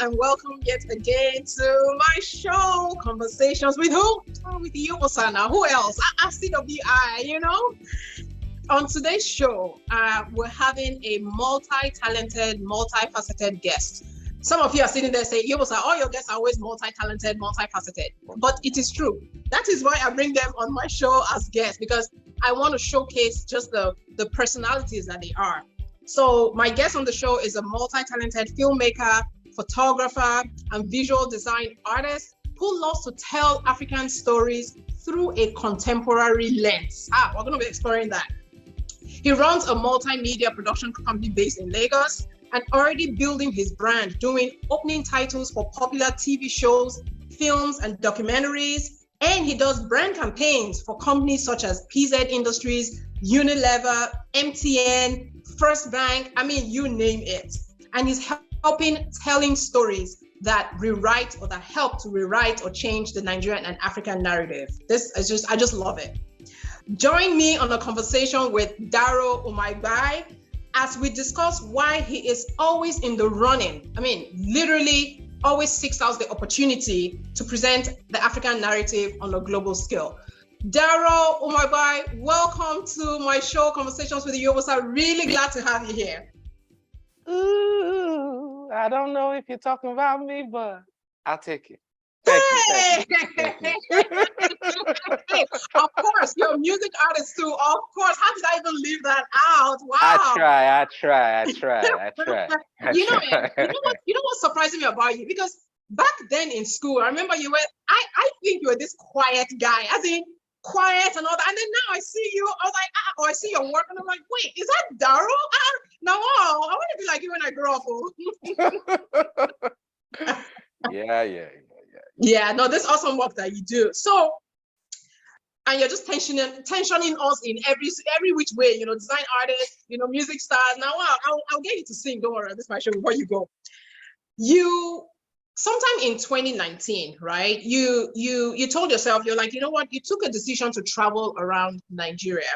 and welcome yet again to my show, Conversations with who? Oh, with you, Osana. Who else? CWI, you know? On today's show, we're having a multi-talented, multifaceted guest. Some of you are sitting there saying, Yobosa, all your guests are always multi-talented, multifaceted. But it is true. That is why I bring them on my show as guests, because I want to showcase just the personalities that they are. So my guest on the show is a multi-talented filmmaker, photographer, and visual design artist who loves to tell African stories through a contemporary lens. We're going to be exploring that. He runs a multimedia production company based in Lagos and already building his brand, doing opening titles for popular TV shows, films, and documentaries. And he does brand campaigns for companies such as PZ Industries, Unilever, MTN, First Bank, you name it. And he's telling stories that rewrite or that help to rewrite or change the Nigerian and African narrative. I just love it. Join me on a conversation with Daro Umaigba as we discuss why he is always in the running. Literally always seeks out the opportunity to present the African narrative on a global scale. Daro Umaigba, welcome to my show, Conversations with the Yobosa. Really glad to have you here. Ooh, I don't know if you're talking about me, but I'll take it. Thank you. Hey, of course, you're a music artist too. Of course. How did I even leave that out? Wow. I try. You know what's surprising me about you? Because back then in school, I remember I think you were this quiet guy, as in quiet and all that. And then now I see you, I was like, I see your work, and I'm like, wait, is that Daro? No, I want to be like you when I grow up. Yeah. Yeah, no, this awesome work that you do. So, and you're just tensioning us in every which way, design artists, music stars. Now, I'll get you to sing. Don't worry, this is my show before you go. Sometime in 2019, right? You told yourself, you're like, you know what? You took a decision to travel around Nigeria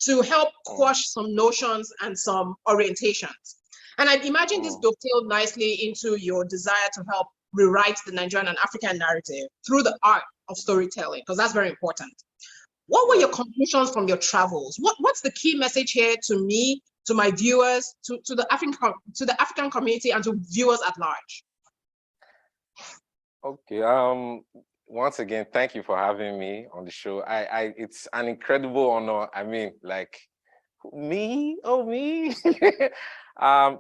to help quash some notions and some orientations. And I imagine this dovetailed nicely into your desire to help rewrite the Nigerian and African narrative through the art of storytelling, because that's very important. What were your conclusions from your travels? What's the key message here to me, to my viewers, to the African community, and to viewers at large? Okay. Once again, thank you for having me on the show. It's an incredible honor. Me.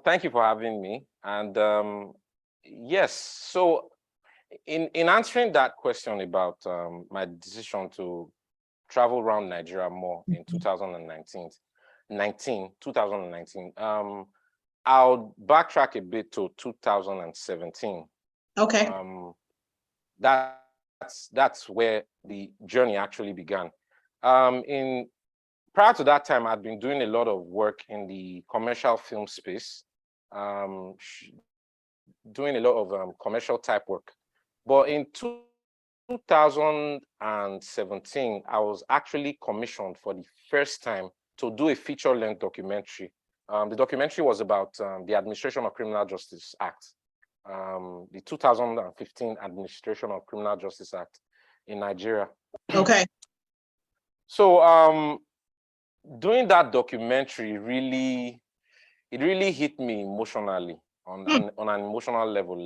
Thank you for having me. And yes, so in answering that question about my decision to travel around Nigeria more in 2019, I'll backtrack a bit to 2017. Okay. That's where the journey actually began. Prior to that time, I'd been doing a lot of work in the commercial film space, doing a lot of commercial type work. But in 2017, I was actually commissioned for the first time to do a feature-length documentary. The documentary was about the Administration of Criminal Justice Act, the 2015 Administration of Criminal Justice Act in Nigeria. Okay. So doing that documentary really hit me emotionally on an emotional level,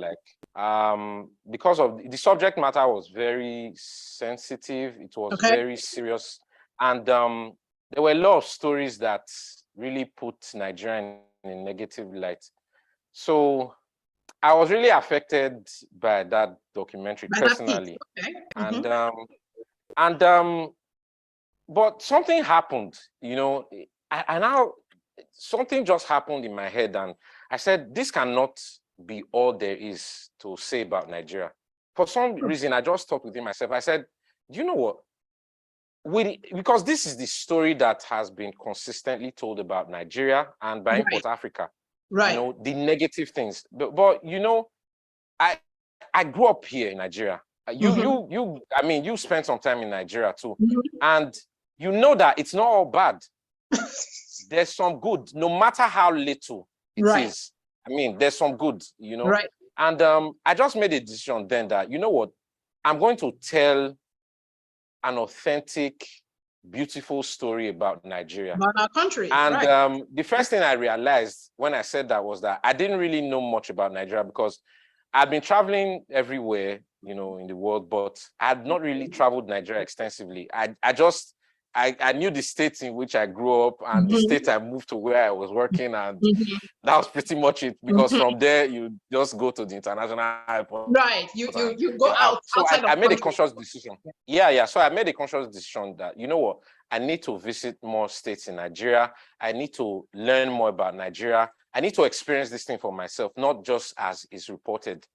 because of the subject matter was very sensitive, it was very serious, and there were a lot of stories that really put Nigeria in a negative light. So I was really affected by that documentary personally. Okay. But something happened, something just happened in my head, and I said, this cannot be all there is to say about Nigeria. For some reason, I just talked within myself. I said, do you know what? Because this is the story that has been consistently told about Nigeria and by import Africa. Right. The negative things. But I grew up here in Nigeria. You spent some time in Nigeria too. And you know that it's not all bad. There's some good, no matter how little it is. There's some good, Right. And I just made a decision then that, you know what, I'm going to tell an authentic, beautiful story about Nigeria. About our country, and right. The first thing I realized when I said that was that I didn't really know much about Nigeria, because I've been traveling everywhere, you know, in the world, but I had not really traveled Nigeria extensively. I knew the states in which I grew up and the state I moved to where I was working, and that was pretty much it. Because from there, you just go to the international airport. Right, you go You're out So outside of I made a country. conscious decision. Yeah. So I made a conscious decision that, you know what, I need to visit more states in Nigeria. I need to learn more about Nigeria. I need to experience this thing for myself, not just as is reported.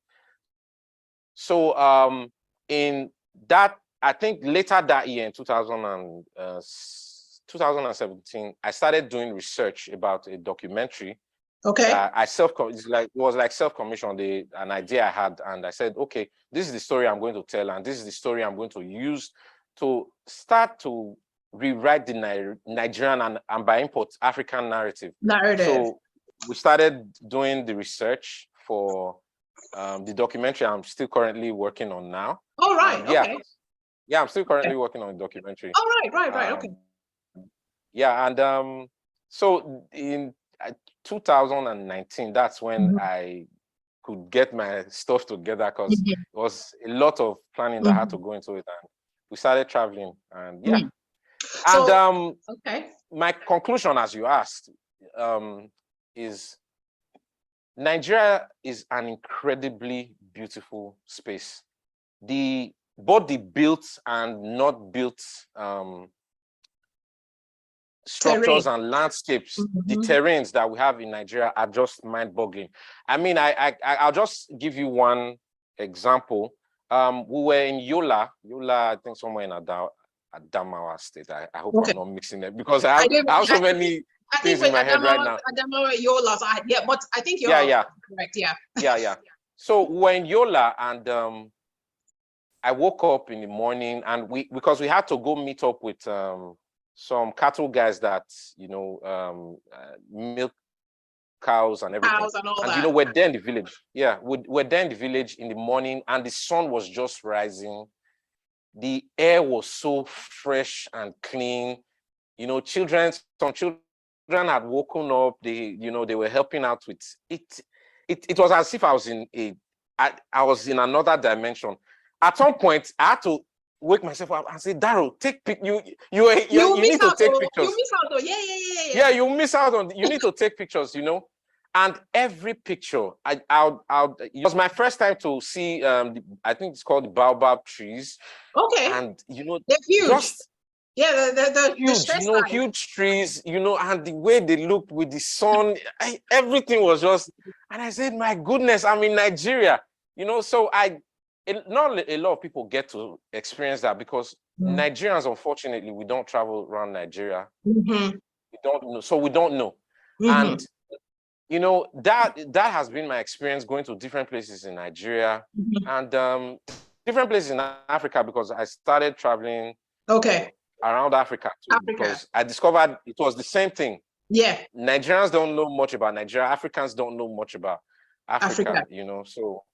So in that, I think later that year in 2017, I started doing research about a documentary. Okay. That it was like self-commissioned, an idea I had, and I said, okay, this is the story I'm going to tell, and this is the story I'm going to use to start to rewrite the Nigerian and by import African narrative. So we started doing the research for the documentary I'm still currently working on now. Oh, right. Okay. Yeah, I'm still currently working on the documentary. Oh, right. Okay. Yeah, and so in 2019, that's when I could get my stuff together, because it was a lot of planning that had to go into it, and we started traveling, and yeah. So, and my conclusion, as you asked, is Nigeria is an incredibly beautiful space. Both the built and not built structures and landscapes, the terrains that we have in Nigeria are just mind-boggling. I mean, I'll just give you one example. We were in Yola, I think somewhere in Adamawa State. I hope I'm not mixing it, because I have so many things in my head right now. Adamawa, Yola, yeah, but I think you're correct. Yeah. So we were in Yola, and I woke up in the morning, and because we had to go meet up with some cattle guys that, you know, milk cows and everything. Cows and all that. You know, we're there in the village. Yeah, we're there in the village in the morning, and the sun was just rising. The air was so fresh and clean. You know, some children had woken up. They were helping out with it. It was as if I was I was in another dimension. At some point, I had to wake myself up and say, Daro, you need to take pictures. You miss out on, yeah, you miss out on, you need to take pictures, you know. And every picture, it was my first time to see, I think it's called the baobab trees. Okay. And, you know, they're huge. The huge, you know, huge trees, you know, and the way they looked with the sun, everything was just, and I said, my goodness, I'm in Nigeria, you know. So not a lot of people get to experience that, because Nigerians, unfortunately, we don't travel around Nigeria. We don't know, so we don't know. And you know, that has been my experience going to different places in Nigeria and different places in Africa, because I started traveling around Africa too, because I discovered it was the same thing. Yeah, Nigerians don't know much about Nigeria. Africans don't know much about Africa. You know, so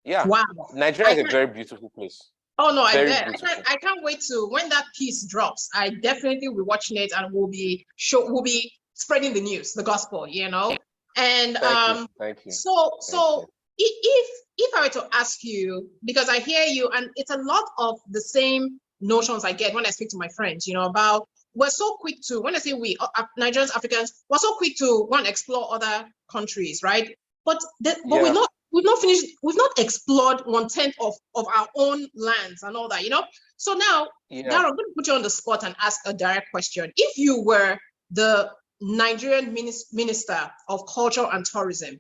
yeah. Wow, Nigeria is a very beautiful place. Oh no, I can't wait to, when that piece drops. I definitely will be watching it, and we'll be spreading the news, the gospel, you know. And thank you. So if I were to ask you, because I hear you, and it's a lot of the same notions I get when I speak to my friends, you know, about, we're so quick to, when I say we, Nigerians, Africans, we're so quick to want to explore other countries, right? But we've not explored 1/10 of our own lands and all that, you know. So now, Daro, I'm going to put you on the spot and ask a direct question. If you were the Nigerian Minister of Culture and Tourism,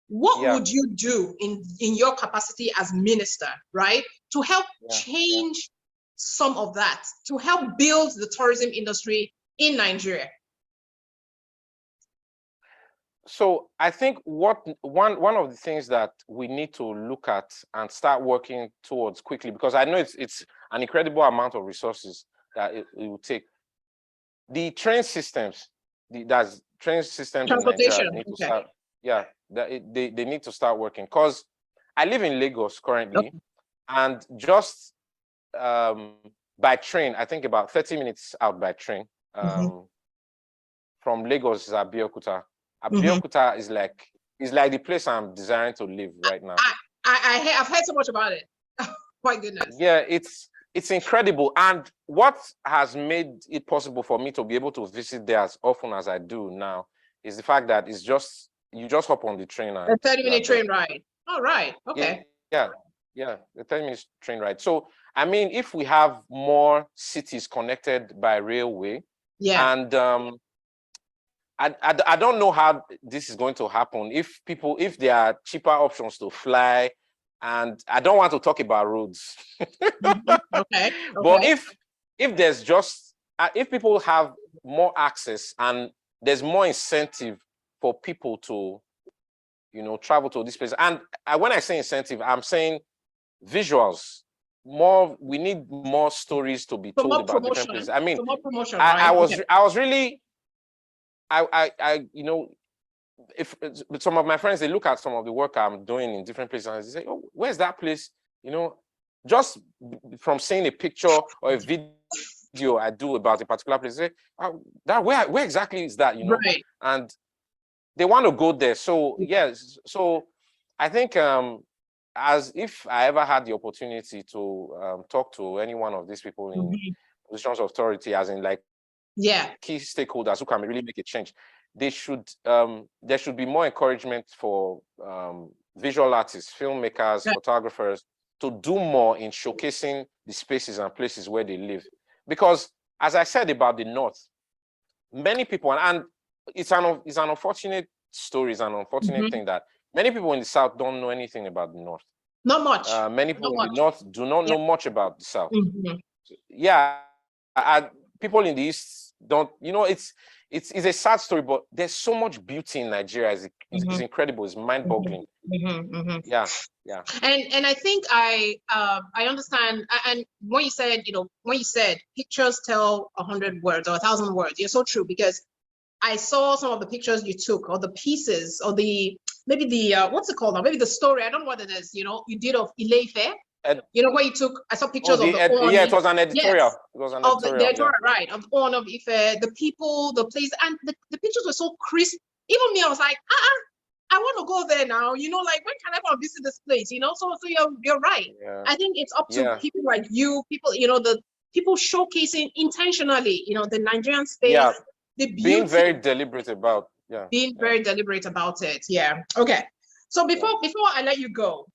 what would you do in your capacity as minister, right, to help change some of that, to help build the tourism industry in Nigeria? So I think one of the things that we need to look at and start working towards quickly, because I know it's an incredible amount of resources that it will take. The train systems, transportation in Nigeria need to start. Yeah, they need to start working, because I live in Lagos currently, Okay. and just by train, I think about 30 minutes out by train. From Lagos is Abeokuta. Abeokuta is like the place I'm desiring to live right now. I've heard so much about it. My goodness. Yeah, it's incredible. And what has made it possible for me to be able to visit there as often as I do now is the fact that you just hop on the train and A 30-minute train ride. All right. Okay. Yeah, the 30 minutes train ride. So I mean, if we have more cities connected by railway, yeah, and I don't know how this is going to happen if there are cheaper options to fly, and I don't want to talk about roads. Okay. But if there's just if people have more access and there's more incentive for people to travel to this place, and when I say incentive, I'm saying visuals. We need more stories to be told about different places. I mean, more promotion, I right? was really if some of my friends, they look at some of the work I'm doing in different places and they say, oh, where's that place? Just from seeing a picture or a video I do about a particular place, they say, oh, where exactly is that? Right. And they want to go there. So yes, so I think as if I ever had the opportunity to talk to any one of these people in positions of authority, as in like key stakeholders who can really make a change, there should be more encouragement for visual artists, filmmakers, photographers to do more in showcasing the spaces and places where they live. Because as I said about the North, many people, and it's an unfortunate story, it's an unfortunate thing that many people in the South don't know anything about the North. Not much. Many people in the North do not know much about the South. People in the East don't, it's a sad story, but there's so much beauty in Nigeria. It's incredible. It's mind-boggling. Yeah. And I think I understand. And when you said pictures tell 100 words or 1,000 words, you're so true, because I saw some of the pictures you took, or the pieces, or maybe the what's it called now? Maybe the story. I don't know what it is. You did of Ile-Ife. Where you took. I saw pictures of the Ooni. Yeah, it was an editorial. Yes. It was an editorial, right? Of the Ooni of Ife, the people, the place, and the pictures were so crisp. Even me, I was like, I want to go there now. Like, when can I go and visit this place? So you're right. Yeah. I think it's up to people like you, people, the people showcasing intentionally, the Nigerian space. Yeah. The beauty, being very deliberate about very deliberate about it. Yeah. Okay. So before I let you go,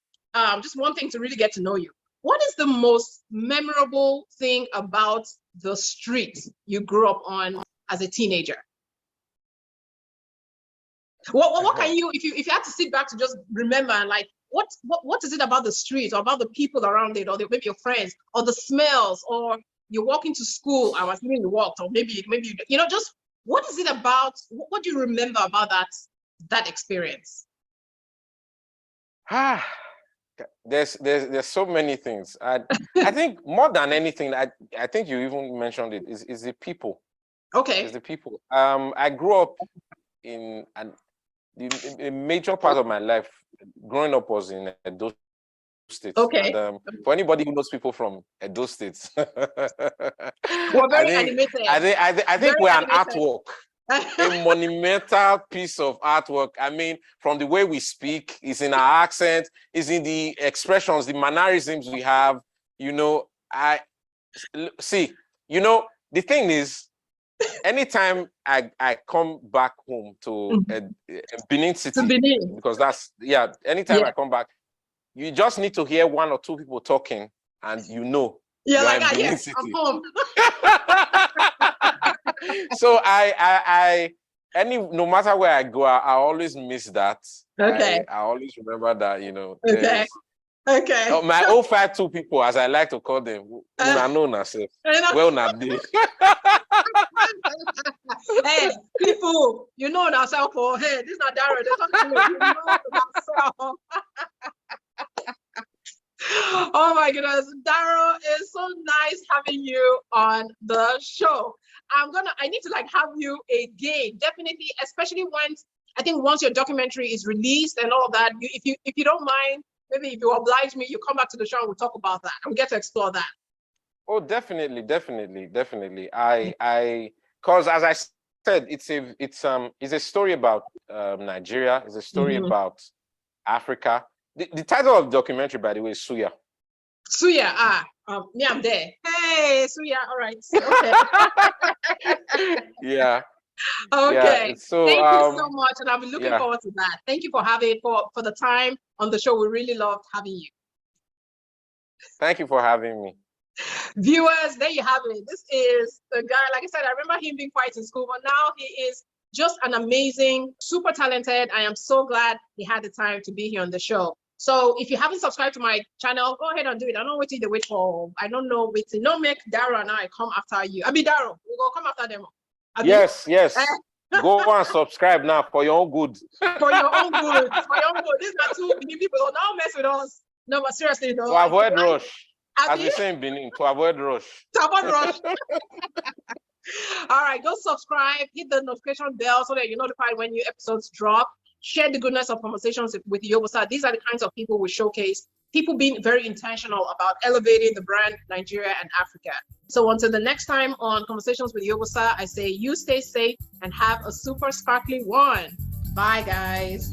just one thing to really get to know you. What is the most memorable thing about the street you grew up on as a teenager? What can you, if you had to sit back to just remember, and like, what is it about the street, or about the people around it, or maybe your friends, or the smells, or you're walking to school, I was assuming you walked, or maybe just what is it about? What do you remember about that experience? There's so many things. I think more than anything, I think you even mentioned it, is the people. Okay. It's the people. I grew up in a major part of my life growing up was in Edo State. Okay. And for anybody who knows people from Edo State, we're very animated. I think we're an artwork. A monumental piece of artwork. I mean, from the way we speak, it's in our accent, it's in the expressions, the mannerisms we have. I see. The thing is, anytime I come back home to Benin City, because anytime I come back, you just need to hear one or two people talking, and you're like, Benin City. I'm home. So no matter where I go, I always miss that. Okay. I always remember that, Okay. My 052 people, as I like to call them, know myself. Well, not they. Hey, people, yourself. Oh, hey, this is not Daro. This is myself. Oh my goodness, Daro, it's so nice having you on the show. I need to have you again, definitely, especially once your documentary is released and all of that. If you don't mind maybe if you oblige me, you come back to the show and we'll talk about that. And we get to explore that. Oh, definitely. Because as I said, it's a story about Nigeria. It's a story about Africa. The title of the documentary, by the way, is Suya. Suya, me, I'm there. Hey, Suya, all right. Okay. Yeah. Okay. Yeah, so thank you so much, and I'll be looking forward to that. Thank you for the time on the show. We really loved having you. Thank you for having me. Viewers, there you have it. This is the guy, like I said, I remember him being quiet in school, but now he is just an amazing, super talented. I am so glad he had the time to be here on the show. So if you haven't subscribed to my channel, go ahead and do it. I don't know what to wait for. I don't know what to no make Daro and I come after you. I mean Daro, we go come after them. Yes. Go and subscribe now for your own good. For your own good. These are two Benin people. Don't mess with us. No, but seriously, though. To avoid rush. As we say in Benin, to avoid rush. To avoid rush. All right, go subscribe, hit the notification bell so that you're notified when new episodes drop. Share the goodness of conversations with Yobosa. These are the kinds of people we showcase. People being very intentional about elevating the brand Nigeria and Africa. So until the next time on Conversations with Yobosa, I say you stay safe and have a super sparkly one. Bye, guys.